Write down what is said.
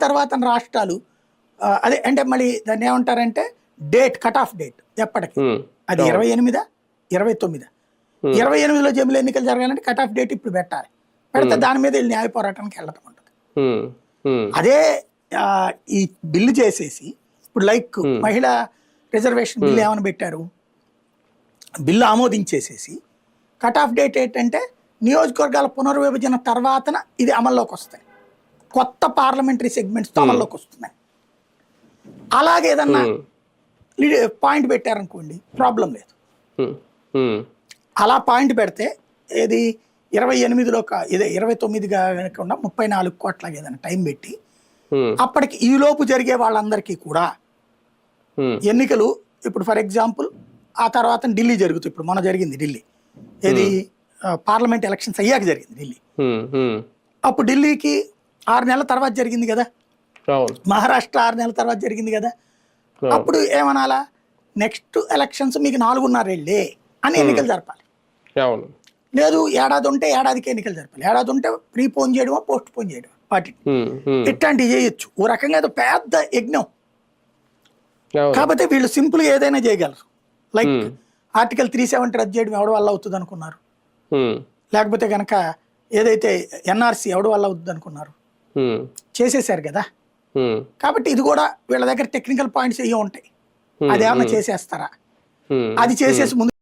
తర్వాత రాష్ట్రాలు అదే అంటే మళ్ళీ దాన్ని ఏమంటారంటే డేట్ కట్ ఆఫ్ డేట్ ఎప్పటికి అది 28 29 28లో జమిలీ ఎన్నికలు జరగాలంటే కట్ ఆఫ్ డేట్ ఇప్పుడు పెట్టాలి. పెడితే దాని మీద వీళ్ళు న్యాయ పోరాటానికి వెళ్ళటం ఉంటుంది. అదే ఈ బిల్లు చేసేసి ఇప్పుడు లైక్ మహిళా రిజర్వేషన్ బిల్లు ఏమని పెట్టారు, బిల్లు ఆమోదించేసేసి కట్ ఆఫ్ డేట్ ఏంటంటే నియోజకవర్గాల పునర్విభజన తర్వాతన ఇది అమల్లోకి వస్తాయి, కొత్త పార్లమెంటరీ సెగ్మెంట్స్తో అమల్లోకి వస్తున్నాయి. అలాగే ఏదన్నా పాయింట్ పెట్టారనుకోండి ప్రాబ్లం లేదు. అలా పాయింట్ పెడితే ఏది 28లో ఇదే 29 కాకుండా 34 కోట్ల ఏదైనా టైం పెట్టి అప్పటికి ఈ లోపు జరిగే వాళ్ళందరికీ కూడా ఎన్నికలు ఇప్పుడు ఫర్ ఎగ్జాంపుల్ ఆ తర్వాత ఢిల్లీ జరుగుతుంది. ఇప్పుడు మొన్న జరిగింది ఢిల్లీ, ఏది పార్లమెంట్ ఎలక్షన్స్ అయ్యాక జరిగింది ఢిల్లీ. అప్పుడు ఢిల్లీకి 6 నెలల తర్వాత జరిగింది కదా, మహారాష్ట్ర 6 నెలల తర్వాత జరిగింది కదా. అప్పుడు ఏమనాలా, నెక్స్ట్ ఎలక్షన్స్ మీకు 4.5 ఏళ్ళే అని ఎన్నికలు జరపాలి. లేదు ఏడాది ఉంటే ఏడాదికి ఎన్నికలు జరపాలి, ఏడాది ఉంటే ప్రీపోన్ చేయడమో పోస్ట్ పోన్ చేయడం వాటిని ఇట్లాంటివి చేయొచ్చు. ఓ రకంగా ఏదో పెద్ద యజ్ఞం. కాకపోతే వీళ్ళు సింపుల్గా ఏదైనా చేయగలరు. లైక్ ఆర్టికల్ 370 రద్దు చేయడం ఎవడి వల్ల అవుతుంది అనుకున్నారు, లేకపోతే కనుక ఏదైతే ఎన్ఆర్సీ ఎవడి వల్ల అవుతుంది అనుకున్నారు, చేసేసారు కదా. కాబట్టి ఇది కూడా వీళ్ళ దగ్గర టెక్నికల్ పాయింట్స్ ఏవో ఉంటాయి, అదేమన్నా చేసేస్తారా, అది చేసేసి ముందు